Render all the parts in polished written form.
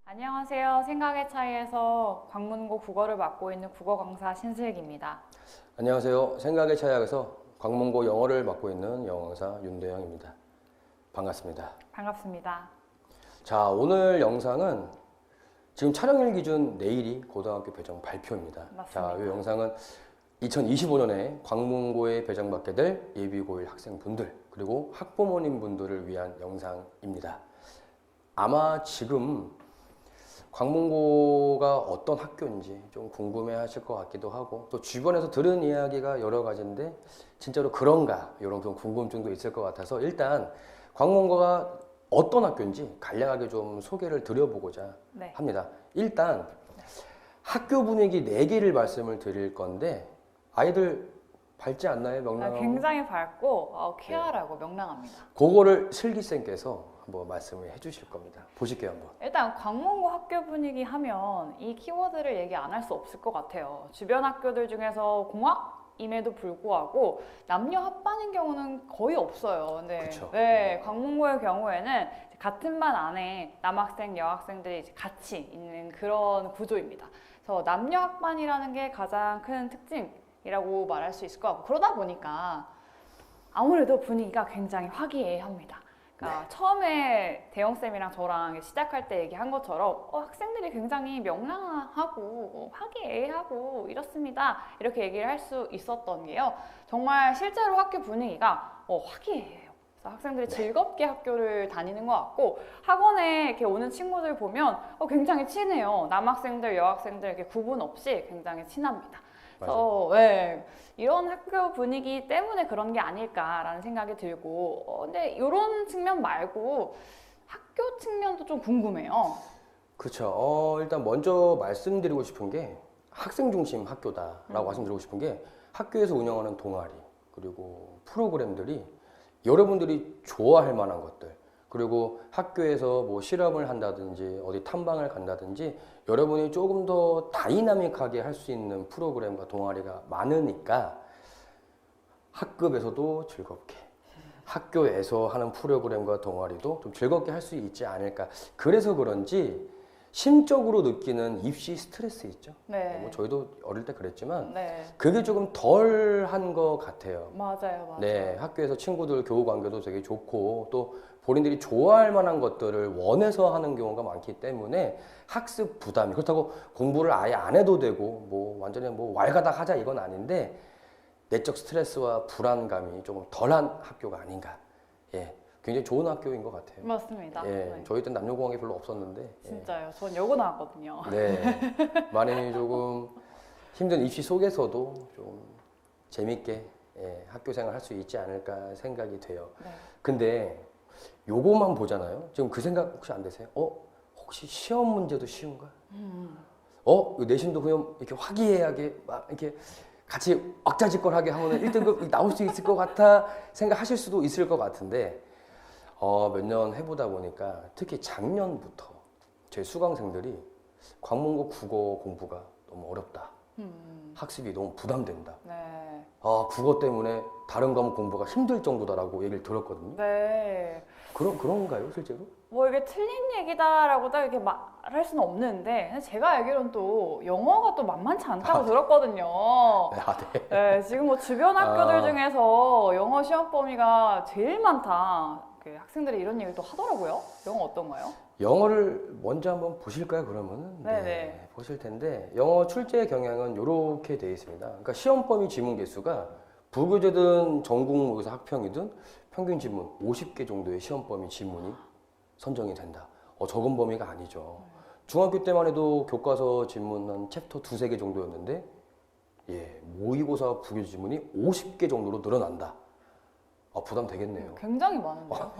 안녕하세요. 생각의 차이에서 광문고 국어를 맡고 있는 국어 강사 신슬기입니다. 안녕하세요. 생각의 차이학에서 광문고 영어를 맡고 있는 영어 강사 윤대영입니다. 반갑습니다. 반갑습니다. 자, 오늘 영상은 지금 촬영일 기준 내일이 고등학교 배정 발표입니다. 맞습니다. 자, 이 영상은 2025년에 광문고에 배정받게 될 예비고1 학생분들 그리고 학부모님 분들을 위한 영상입니다. 아마 지금 광문고가 어떤 학교인지 좀 궁금해 하실 것 같기도 하고 또 주변에서 들은 이야기가 여러 가지인데 진짜로 그런가 이런 좀 궁금증도 있을 것 같아서 일단 광문고가 어떤 학교인지 간략하게 좀 소개를 드려보고자 네. 합니다. 일단 학교 분위기 4개를 말씀을 드릴 건데 아이들 밝지 않나요? 명랑하고? 굉장히 밝고 쾌활하고 명랑합니다. 그거를 슬기쌤께서 한번 말씀을 해주실 겁니다. 보실게요 한번. 일단 광문고 학교 분위기 하면 이 키워드를 얘기 안 할 수 없을 것 같아요. 주변 학교들 중에서 공학임에도 불구하고 남녀 합반인 경우는 거의 없어요. 근데 그쵸. 네, 광문고의 경우에는 같은 반 안에 남학생, 여학생들이 이제 같이 있는 그런 구조입니다. 그래서 남녀 합반이라는 게 가장 큰 특징이라고 말할 수 있을 것 같고 그러다 보니까 아무래도 분위기가 굉장히 화기애애합니다. 그러니까 처음에 대영쌤이랑 저랑 시작할 때 얘기한 것처럼 학생들이 굉장히 명랑하고 화기애애하고 이렇습니다. 이렇게 얘기를 할 수 있었던 게요. 정말 실제로 학교 분위기가 화기애애해요. 그래서 학생들이 즐겁게 학교를 다니는 것 같고 학원에 이렇게 오는 친구들 보면 굉장히 친해요. 남학생들, 여학생들 이렇게 구분 없이 굉장히 친합니다. 그래서 네, 이런 학교 분위기 때문에 그런 게 아닐까라는 생각이 들고 근데 이런 측면 말고 학교 측면도 좀 궁금해요. 그렇죠. 일단 먼저 말씀드리고 싶은 게 학생 중심 학교다라고 말씀드리고 싶은 게 학교에서 운영하는 동아리 그리고 프로그램들이 여러분들이 좋아할 만한 것들 그리고 학교에서 뭐 실험을 한다든지 어디 탐방을 간다든지 여러분이 조금 더 다이나믹하게 할 수 있는 프로그램과 동아리가 많으니까 학급에서도 즐겁게 학교에서 하는 프로그램과 동아리도 좀 즐겁게 할 수 있지 않을까. 그래서 그런지 심적으로 느끼는 입시 스트레스 있죠. 네. 뭐 저희도 어릴 때 그랬지만 네. 그게 조금 덜 한 것 같아요. 맞아요. 네, 학교에서 친구들 교우 관계도 되게 좋고 또 본인들이 좋아할 만한 것들을 원해서 하는 경우가 많기 때문에 학습 부담이 그렇다고 공부를 아예 안 해도 되고 뭐 완전히 뭐 왈가닥 하자 이건 아닌데 내적 스트레스와 불안감이 조금 덜한 학교가 아닌가. 예, 굉장히 좋은 학교인 것 같아요. 맞습니다. 예, 네. 저희 때는 남녀공학이 별로 없었는데. 진짜요. 전 여고 나왔거든요. 네, 많이 조금 힘든 입시 속에서도 좀 재밌게 학교 생활 할 수 있지 않을까 생각이 돼요. 네. 근데 요거만 보잖아요. 지금 그 생각 혹시 안 되세요? 혹시 시험 문제도 쉬운가? 내신도 그냥 이렇게 화기애애하게 막 이렇게 같이 왁자지껄하게 하면 1등급 나올 수 있을 것 같아 생각하실 수도 있을 것 같은데 몇 년 해보다 보니까 특히 작년부터 제 수강생들이 광문고 국어 공부가 너무 어렵다. 학습이 너무 부담된다. 네. 국어 때문에 다른 과목 공부가 힘들 정도다라고 얘기를 들었거든요. 네. 그런가요, 실제로? 뭐 이게 틀린 얘기다라고 딱 이렇게 말할 수는 없는데 제가 알기로는 또 영어가 또 만만치 않다고 들었거든요. 네. 네, 지금 뭐 주변 학교들 중에서 영어 시험 범위가 제일 많다. 학생들이 이런 얘기를 또 하더라고요. 영어 어떤가요? 영어를 먼저 한번 보실까요, 그러면은? 네네. 보실 텐데, 영어 출제 경향은 이렇게 되어 있습니다. 그러니까 시험 범위 지문 개수가 부교재든 전국모의고사 학평이든 평균 지문 50개 정도의 시험 범위 지문이 선정이 된다. 적은 범위가 아니죠. 중학교 때만 해도 교과서 지문 한 챕터 2-3개 정도였는데, 모의고사 부교재 지문이 50개 정도로 늘어난다. 부담 되겠네요. 굉장히 많은데요.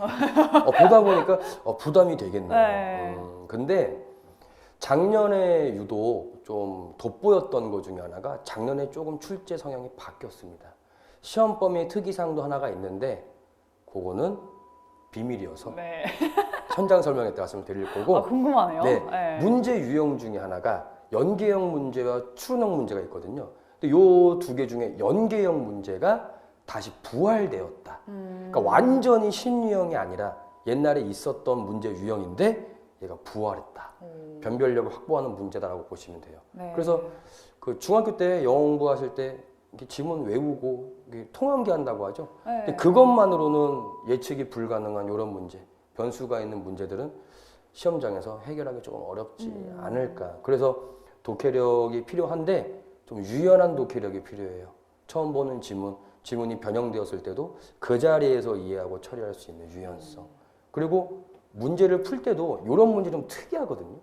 보다 보니까 부담이 되겠네요. 네. 근데 작년에 유독 좀 돋보였던 것 중에 하나가 작년에 조금 출제 성향이 바뀌었습니다. 시험 범위 특이사항도 하나가 있는데 그거는 비밀이어서 네. 현장 설명회 때 말씀을 드릴 거고 궁금하네요. 네, 문제 유형 중에 하나가 연계형 문제와 추론형 문제가 있거든요. 근데 요 2개 중에 연계형 문제가 다시 부활되었다. 그러니까 완전히 신유형이 아니라 옛날에 있었던 문제 유형인데 내가 부활했다. 오. 변별력을 확보하는 문제다라고 보시면 돼요. 네. 그래서 그 중학교 때 영어 공부하실 때 이렇게 지문 외우고 이렇게 통암기 한다고 하죠. 네. 근데 그것만으로는 예측이 불가능한 이런 문제, 변수가 있는 문제들은 시험장에서 해결하기 조금 어렵지 않을까. 그래서 독해력이 필요한데 좀 유연한 독해력이 필요해요. 처음 보는 지문이 변형되었을 때도 그 자리에서 이해하고 처리할 수 있는 유연성. 그리고 문제를 풀 때도 이런 문제 좀 특이하거든요.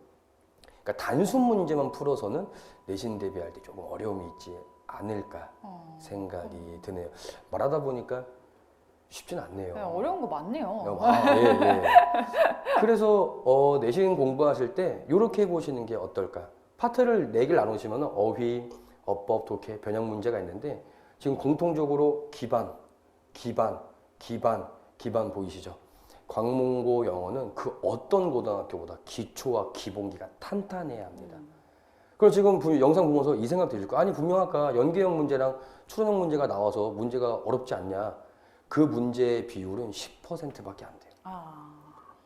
그러니까 단순 문제만 풀어서는 내신 대비할 때 조금 어려움이 있지 않을까 생각이 드네요. 말하다 보니까 쉽진 않네요. 네, 어려운 거 많네요. 예, 예. 그래서 내신 공부하실 때 이렇게 해보시는 게 어떨까? 파트를 4개를 나누시면 어휘, 어법, 독해, 변형 문제가 있는데 지금 공통적으로 기반 보이시죠? 광문고 영어는 그 어떤 고등학교보다 기초와 기본기가 탄탄해야 합니다. 그래서 지금 영상 보면서 이 생각 드실 거예요. 아니 분명 아까 연계형 문제랑 추론형 문제가 나와서 문제가 어렵지 않냐. 그 문제의 비율은 10%밖에 안 돼요.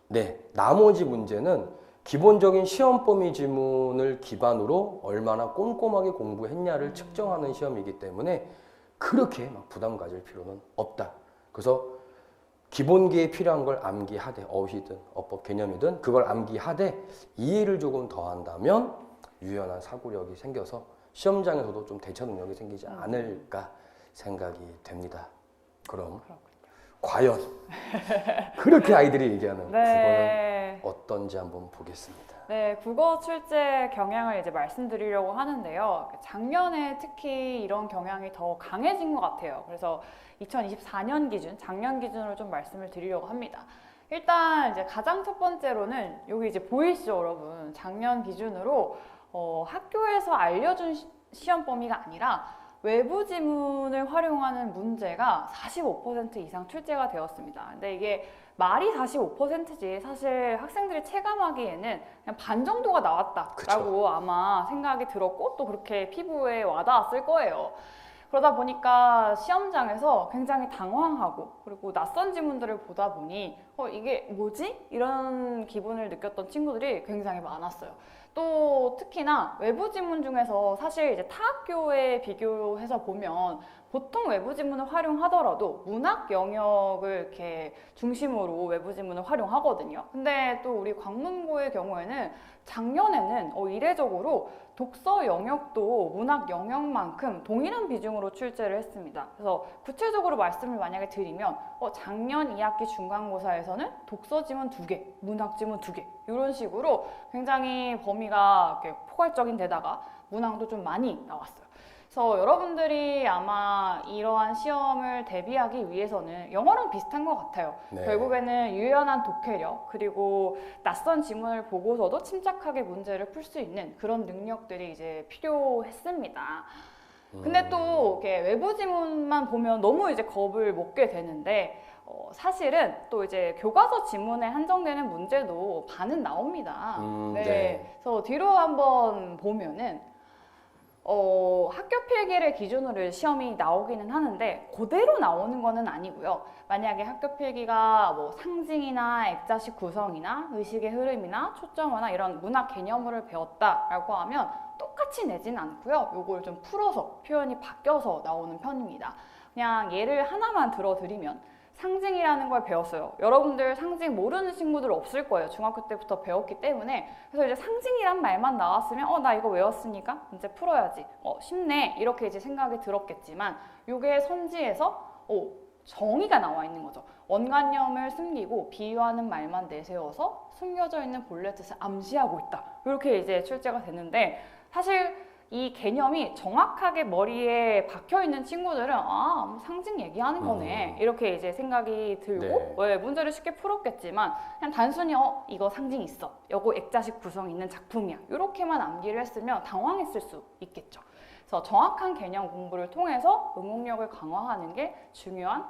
네, 나머지 문제는 기본적인 시험 범위 지문을 기반으로 얼마나 꼼꼼하게 공부했냐를 측정하는 시험이기 때문에 그렇게 막 부담 가질 필요는 없다. 그래서 기본기에 필요한 걸 암기하되 어휘든 어법 개념이든 그걸 암기하되 이해를 조금 더한다면 유연한 사고력이 생겨서 시험장에서도 좀 대처 능력이 생기지 않을까 생각이 됩니다. 그럼 과연 그렇게 아이들이 얘기하는 네. 국어는 어떤지 한번 보겠습니다. 네, 국어 출제 경향을 이제 말씀드리려고 하는데요. 작년에 특히 이런 경향이 더 강해진 것 같아요. 그래서 2024년 기준, 작년 기준으로 좀 말씀을 드리려고 합니다. 일단 이제 가장 첫 번째로는 여기 이제 보이시죠, 여러분? 작년 기준으로 학교에서 알려준 시험 범위가 아니라 외부 지문을 활용하는 문제가 45% 이상 출제가 되었습니다. 근데 이게 말이 45%지 사실 학생들이 체감하기에는 그냥 반 정도가 나왔다라고 그쵸. 아마 생각이 들었고 또 그렇게 피부에 와닿았을 거예요. 그러다 보니까 시험장에서 굉장히 당황하고 그리고 낯선 지문들을 보다 보니 이게 뭐지? 이런 기분을 느꼈던 친구들이 굉장히 많았어요. 또 특히나 외부 지문 중에서 사실 이제 타 학교에 비교해서 보면 보통 외부 지문을 활용하더라도 문학 영역을 이렇게 중심으로 외부 지문을 활용하거든요. 근데 또 우리 광문고의 경우에는 작년에는 이례적으로 독서 영역도 문학 영역만큼 동일한 비중으로 출제를 했습니다. 그래서 구체적으로 말씀을 만약에 드리면 작년 2학기 중간고사에서는 독서 지문 2개, 문학 지문 2개 이런 식으로 굉장히 범위가 이렇게 포괄적인 데다가 문항도 좀 많이 나왔어요. 그래서 여러분들이 아마 이러한 시험을 대비하기 위해서는 영어랑 비슷한 것 같아요. 네. 결국에는 유연한 독해력 그리고 낯선 지문을 보고서도 침착하게 문제를 풀 수 있는 그런 능력들이 이제 필요했습니다. 근데 또 이렇게 외부 지문만 보면 너무 이제 겁을 먹게 되는데 사실은 또 이제 교과서 지문에 한정되는 문제도 반은 나옵니다. 네. 그래서 뒤로 한번 보면은 학교 필기를 기준으로 시험이 나오기는 하는데 그대로 나오는 거는 아니고요. 만약에 학교 필기가 뭐 상징이나 액자식 구성이나 의식의 흐름이나 초점화나 이런 문학 개념을 배웠다라고 하면 똑같이 내진 않고요. 요걸 좀 풀어서 표현이 바뀌어서 나오는 편입니다. 그냥 예를 하나만 들어드리면 상징이라는 걸 배웠어요. 여러분들 상징 모르는 친구들 없을 거예요. 중학교 때부터 배웠기 때문에. 그래서 이제 상징이란 말만 나왔으면 나 이거 외웠으니까 이제 풀어야지. 쉽네. 이렇게 이제 생각이 들었겠지만 요게 선지에서 정의가 나와 있는 거죠. 원관념을 숨기고 비유하는 말만 내세워서 숨겨져 있는 본래 뜻을 암시하고 있다. 이렇게 이제 출제가 되는데 사실 이 개념이 정확하게 머리에 박혀 있는 친구들은 뭐 상징 얘기하는 거네 이렇게 이제 생각이 들고 네. 문제를 쉽게 풀었겠지만 그냥 단순히 이거 상징 있어 이거 액자식 구성 있는 작품이야 이렇게만 암기를 했으면 당황했을 수 있겠죠. 그래서 정확한 개념 공부를 통해서 응용력을 강화하는 게 중요한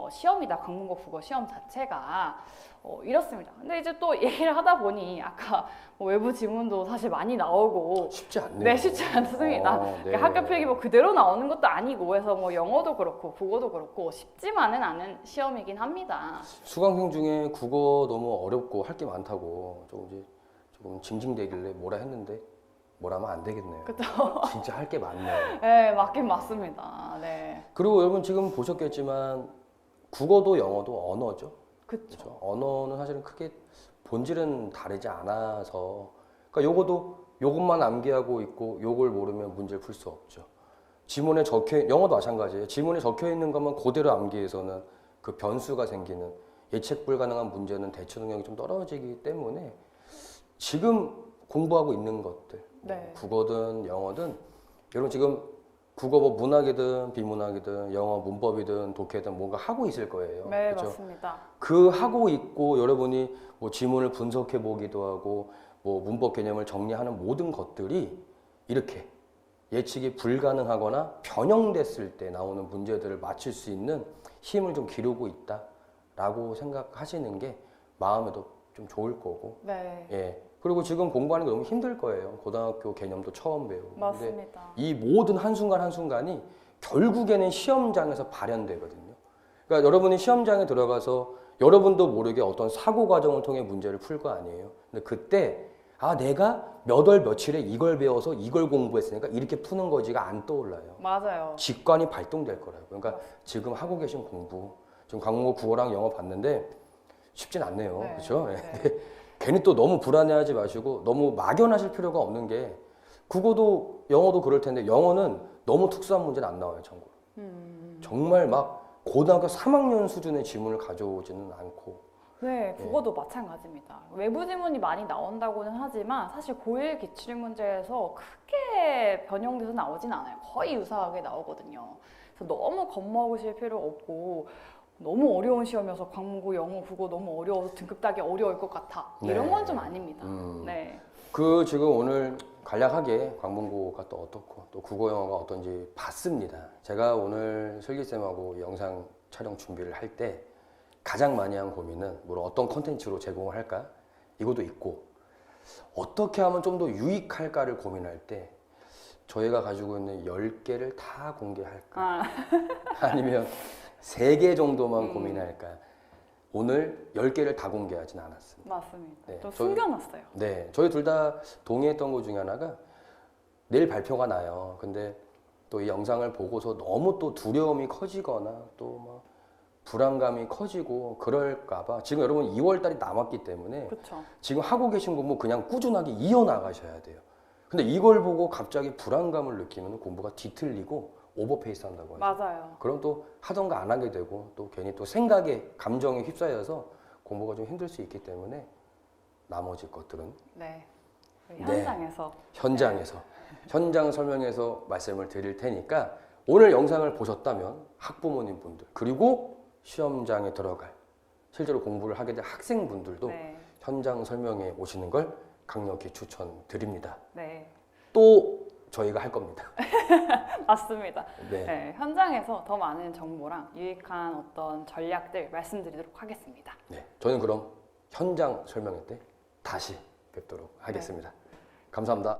시험이다. 광문고 국어 시험 자체가 이렇습니다. 근데 이제 또 얘기를 하다 보니 아까 외부 지문도 사실 많이 나오고 쉽지 않네요. 네, 쉽지 않습니다. 네. 학교 필기 그대로 나오는 것도 아니고 해서 영어도 그렇고 국어도 그렇고 쉽지만은 않은 시험이긴 합니다. 수강생 중에 국어 너무 어렵고 할 게 많다고 좀 이제 조금 징징대길래 뭐라 했는데 뭐라면 안 되겠네요. 그쵸. 진짜 할 게 많네요. 네, 맞긴 맞습니다. 네. 그리고 여러분 지금 보셨겠지만 국어도 영어도 언어죠. 그쵸. 그렇죠? 언어는 사실은 크게 본질은 다르지 않아서 그러니까 요것만 암기하고 있고 요걸 모르면 문제를 풀 수 없죠. 지문에 영어도 마찬가지예요. 지문에 적혀 있는 것만 그대로 암기해서는 그 변수가 생기는 예측 불가능한 문제는 대처 능력이 좀 떨어지기 때문에 지금 공부하고 있는 것들 네. 국어든 영어든 여러분 지금 국어 뭐 문학이든 비문학이든 영어 문법이든 독해든 뭔가 하고 있을 거예요. 네, 그렇죠? 맞습니다. 그 하고 있고 여러분이 뭐 지문을 분석해 보기도 하고 뭐 문법 개념을 정리하는 모든 것들이 이렇게 예측이 불가능하거나 변형됐을 때 나오는 문제들을 맞출 수 있는 힘을 좀 기르고 있다라고 생각하시는 게 마음에도 좀 좋을 거고. 네. 예. 그리고 지금 공부하는 게 너무 힘들 거예요. 고등학교 개념도 처음 배우고. 근데 맞습니다. 이 모든 한순간 한순간이 결국에는 시험장에서 발현되거든요. 그러니까 여러분이 시험장에 들어가서 여러분도 모르게 어떤 사고 과정을 통해 문제를 풀 거 아니에요. 근데 그때 내가 몇 월 며칠에 이걸 배워서 이걸 공부했으니까 이렇게 푸는 거지가 안 떠올라요. 맞아요. 직관이 발동될 거라고요. 그러니까 지금 하고 계신 공부, 지금 강국어 국어랑 영어 봤는데 쉽진 않네요. 네. 그렇죠? 네. 근데 괜히 또 너무 불안해하지 마시고 너무 막연하실 필요가 없는 게 국어도 영어도 그럴 텐데 영어는 너무 특수한 문제는 안 나와요, 참고로. 정말 막 고등학교 3학년 수준의 지문을 가져오지는 않고. 네, 국어도 마찬가지입니다. 외부 지문이 많이 나온다고는 하지만 사실 고1 기출문제에서 크게 변형돼서 나오진 않아요. 거의 유사하게 나오거든요. 그래서 너무 겁먹으실 필요 없고 너무 어려운 시험이어서 광고, 영어, 국어 너무 어려워서 등급 따기 어려울 것 같아. 이런 네. 건 좀 아닙니다. 네. 그 지금 오늘 간략하게 광문고가 또 어떻고 또 국어 영어가 어떤지 봤습니다. 제가 오늘 슬기쌤하고 영상 촬영 준비를 할 때 가장 많이 한 고민은 물론 어떤 컨텐츠로 제공을 할까 이것도 있고 어떻게 하면 좀 더 유익할까를 고민할 때 저희가 가지고 있는 10개를 다 공개할까 아니면 3개 정도만 고민할까. 오늘 10개를 다 공개하진 않았습니다. 맞습니다. 네, 좀 숨겨놨어요. 네, 저희 둘 다 동의했던 것 중에 하나가 내일 발표가 나요. 근데 또 이 영상을 보고서 너무 또 두려움이 커지거나 또 막 불안감이 커지고 그럴까봐 지금 여러분 2월달이 남았기 때문에 그렇죠. 지금 하고 계신 공부 그냥 꾸준하게 이어나가셔야 돼요. 근데 이걸 보고 갑자기 불안감을 느끼면 공부가 뒤틀리고 오버페이스 한다고 하죠. 맞아요. 그럼 또 하던 거 안 하게 되고 또 괜히 또 생각에 감정에 휩싸여서 공부가 좀 힘들 수 있기 때문에 나머지 것들은 네. 우리 네. 현장에서 현장에서 현장 설명해서 말씀을 드릴 테니까 오늘 영상을 보셨다면 학부모님 분들 그리고 시험장에 들어갈 실제로 공부를 하게 될 학생분들도 네. 현장 설명에 오시는 걸 강력히 추천드립니다. 네. 또 저희가 할 겁니다. 맞습니다. 네. 네, 현장에서 더 많은 정보랑 유익한 어떤 전략들 말씀드리도록 하겠습니다. 네, 저는 그럼 현장 설명회 때 다시 뵙도록 하겠습니다. 감사합니다.